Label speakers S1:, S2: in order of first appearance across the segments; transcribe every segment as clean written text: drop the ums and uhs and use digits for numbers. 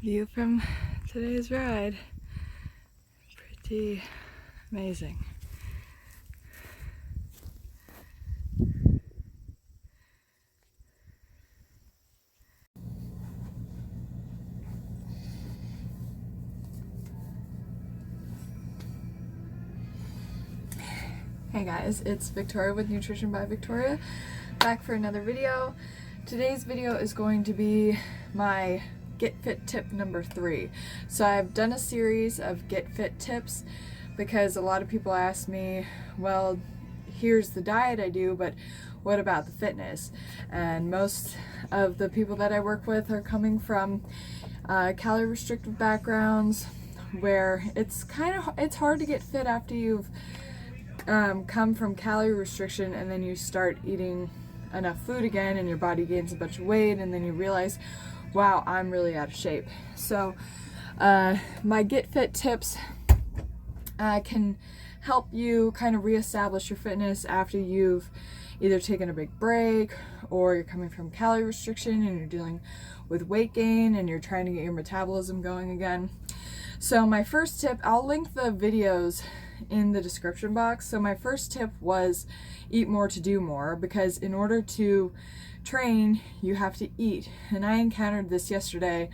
S1: view from today's ride. Pretty amazing. Hey guys, it's Victoria with Nutrition by Victoria, back for another video. Today's video is going to be my Get Fit tip number 3. So I've done a series of Get Fit tips because a lot of people ask me, well, here's the diet I do, but what about the fitness? And most of the people that I work with are coming from calorie restrictive backgrounds where it's hard to get fit after you've come from calorie restriction and then you start eating enough food again and your body gains a bunch of weight and then you realize, wow, I'm really out of shape. So my Get Fit tips can help you kind of reestablish your fitness after you've either taken a big break or you're coming from calorie restriction and you're dealing with weight gain and you're trying to get your metabolism going again. So my first tip, I'll link the videos in the description box. So my first tip was eat more to do more, because in order to train you have to eat. And I encountered this yesterday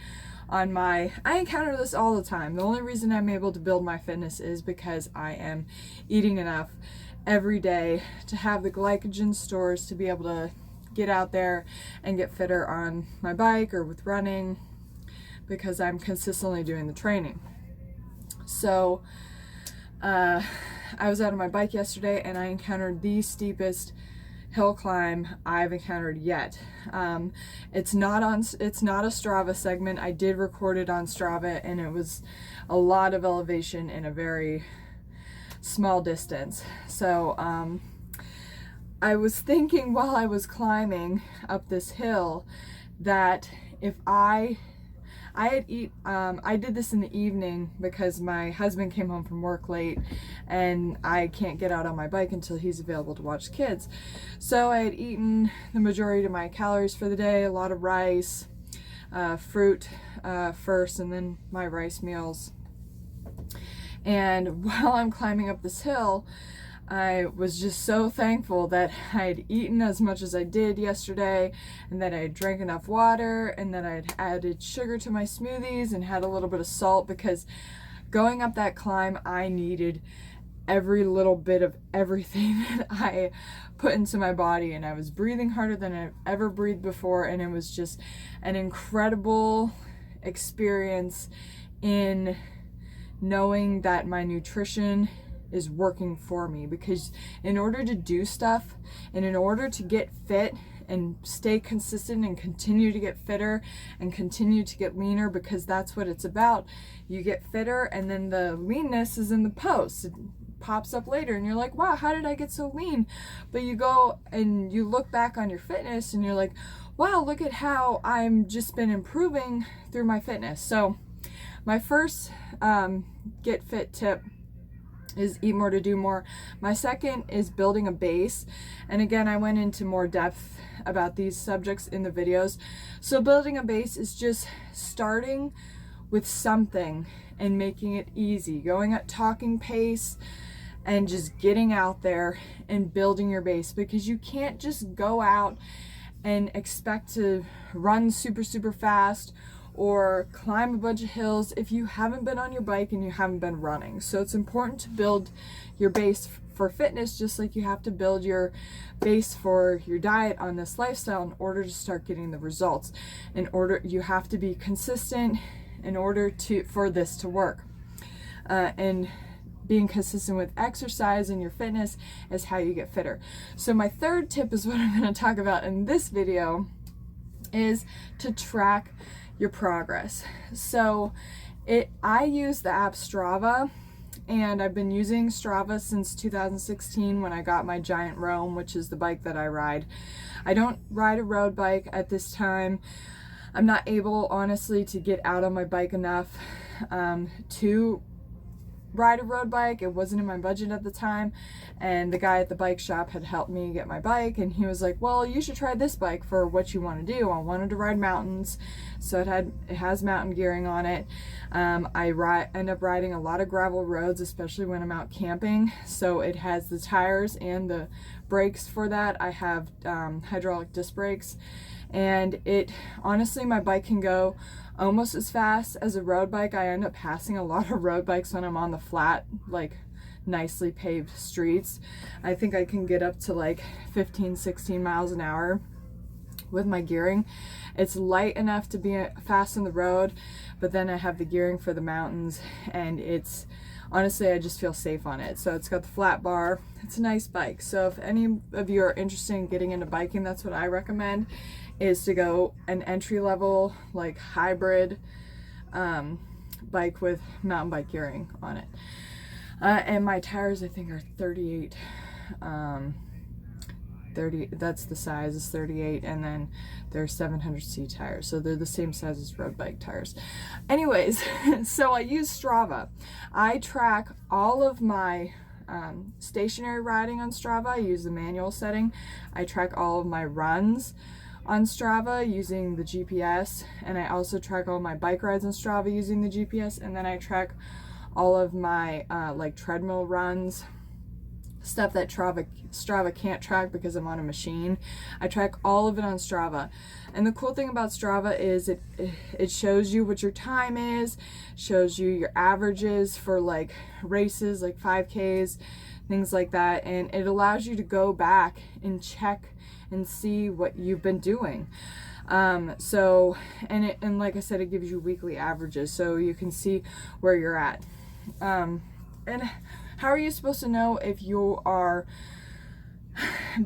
S1: on I encounter this all the time. The only reason I'm able to build my fitness is because I am eating enough every day to have the glycogen stores to be able to get out there and get fitter on my bike or with running, because I'm consistently doing the training. So I was out on my bike yesterday and I encountered the steepest hill climb I've encountered yet. It's not a STRAVA segment. I did record it on STRAVA and it was a lot of elevation in a very small distance. So I was thinking while I was climbing up this hill that if I did this in the evening because my husband came home from work late and I can't get out on my bike until he's available to watch kids. So I had eaten the majority of my calories for the day, a lot of rice, fruit first, and then my rice meals. And while I'm climbing up this hill, I was just so thankful that I had eaten as much as I did yesterday and that I had drank enough water and that I had added sugar to my smoothies and had a little bit of salt, because going up that climb I needed every little bit of everything that I put into my body, and I was breathing harder than I've ever breathed before, and it was just an incredible experience in knowing that my nutrition is working for me. Because in order to do stuff and in order to get fit and stay consistent and continue to get fitter and continue to get leaner, because that's what it's about, you get fitter and then the leanness is in the post. It pops up later and you're like, wow, how did I get so lean? But you go and you look back on your fitness and you're like, wow, look at how I'm just been improving through my fitness. So my first Get Fit tip is eat more to do more. My second is building a base. And again, I went into more depth about these subjects in the videos. So building a base is just starting with something and making it easy, going at talking pace and just getting out there and building your base, because you can't just go out and expect to run super fast or climb a bunch of hills if you haven't been on your bike and you haven't been running. So it's important to build your base for fitness, just like you have to build your base for your diet on this lifestyle in order to start getting the results. You have to be consistent in order for this to work. And being consistent with exercise and your fitness is how you get fitter. So my third tip is what I'm going to talk about in this video, is to track your progress. So I use the app STRAVA, and I've been using STRAVA since 2016 when I got my Giant Roam, which is the bike that I ride. I don't ride a road bike at this time. I'm not able, honestly, to get out on my bike enough to ride a road bike. It wasn't in my budget at the time, and the guy at the bike shop had helped me get my bike, and he was like, well, you should try this bike for what you want to do. I wanted to ride mountains, so it has mountain gearing on it. I end up riding a lot of gravel roads, especially when I'm out camping, so it has the tires and the brakes for that. I have hydraulic disc brakes, and honestly, my bike can go almost as fast as a road bike. I end up passing a lot of road bikes when I'm on the flat, like nicely paved streets. I think I can get up to like 15-16 miles an hour with my gearing. It's light enough to be fast on the road, but then I have the gearing for the mountains, and honestly, I just feel safe on it. So it's got the flat bar. It's a nice bike. So if any of you are interested in getting into biking, that's what I recommend, is to go an entry-level, like hybrid bike with mountain bike gearing on it. And my tires, I think, are 38. 30, that's the size, is 38, and then they're 700C tires, so they're the same size as road bike tires. Anyways, so I use Strava. I track all of my stationary riding on Strava. I use the manual setting. I track all of my runs on Strava using the GPS, and I also track all my bike rides on Strava using the GPS, and then I track all of my like treadmill runs, stuff that Strava can't track because I'm on a machine. I track all of it on Strava. And the cool thing about Strava is it shows you what your time is, shows you your averages for like races, like 5Ks, things like that, and it allows you to go back and check and see what you've been doing. And like I said, it gives you weekly averages, so you can see where you're at. And how are you supposed to know if you are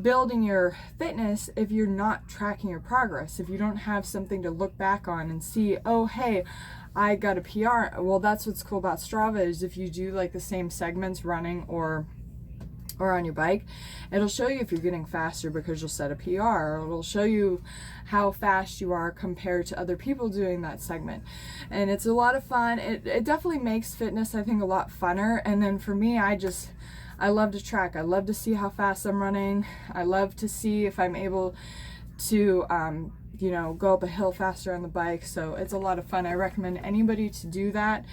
S1: building your fitness if you're not tracking your progress? If you don't have something to look back on and see, oh, hey, I got a PR. Well, that's what's cool about Strava, is if you do like the same segments running or on your bike, it'll show you if you're getting faster because you'll set a PR, or it'll show you how fast you are compared to other people doing that segment. And it's a lot of fun. It definitely makes fitness, I think, a lot funner. And then for me, I love to track. I love to see how fast I'm running. I love to see if I'm able to go up a hill faster on the bike. So it's a lot of fun. I recommend anybody to do that.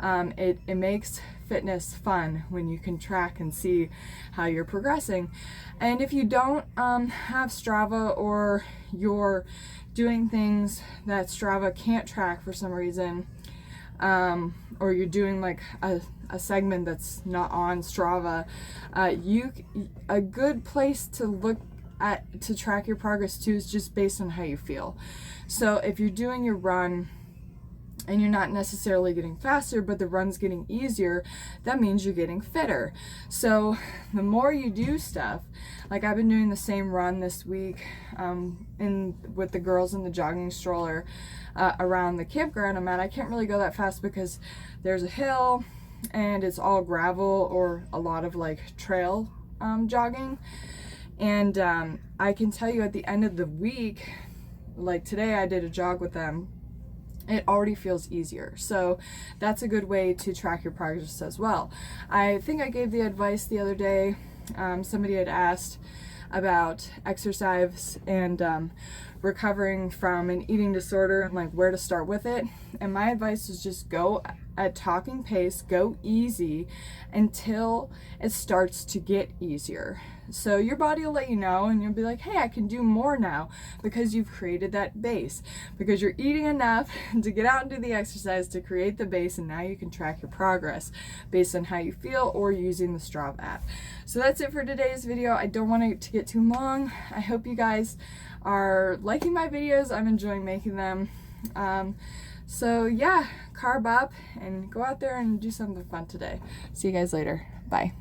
S1: It makes fitness fun when you can track and see how you're progressing. And if you don't have Strava, or you're doing things that Strava can't track for some reason, or you're doing like a segment that's not on Strava, a good place to look to track your progress too is just based on how you feel. So if you're doing your run and you're not necessarily getting faster, but the run's getting easier, that means you're getting fitter. So the more you do stuff, like I've been doing the same run this week with the girls in the jogging stroller around the campground I'm at. I can't really go that fast because there's a hill and it's all gravel or a lot of like trail jogging. And I can tell you at the end of the week, like today I did a jog with them, it already feels easier. So that's a good way to track your progress as well. I think I gave the advice the other day. Somebody had asked about exercise and recovering from an eating disorder and like where to start with it. And my advice is just go at talking pace, go easy until it starts to get easier. So your body will let you know, and you'll be like, hey, I can do more now, because you've created that base, because you're eating enough to get out and do the exercise to create the base, and now you can track your progress based on how you feel or using the Strava app. So that's it for today's video. I don't want it to get too long. I hope you guys are liking my videos. I'm enjoying making them. So yeah, carb up and go out there and do something fun today. See you guys later. Bye.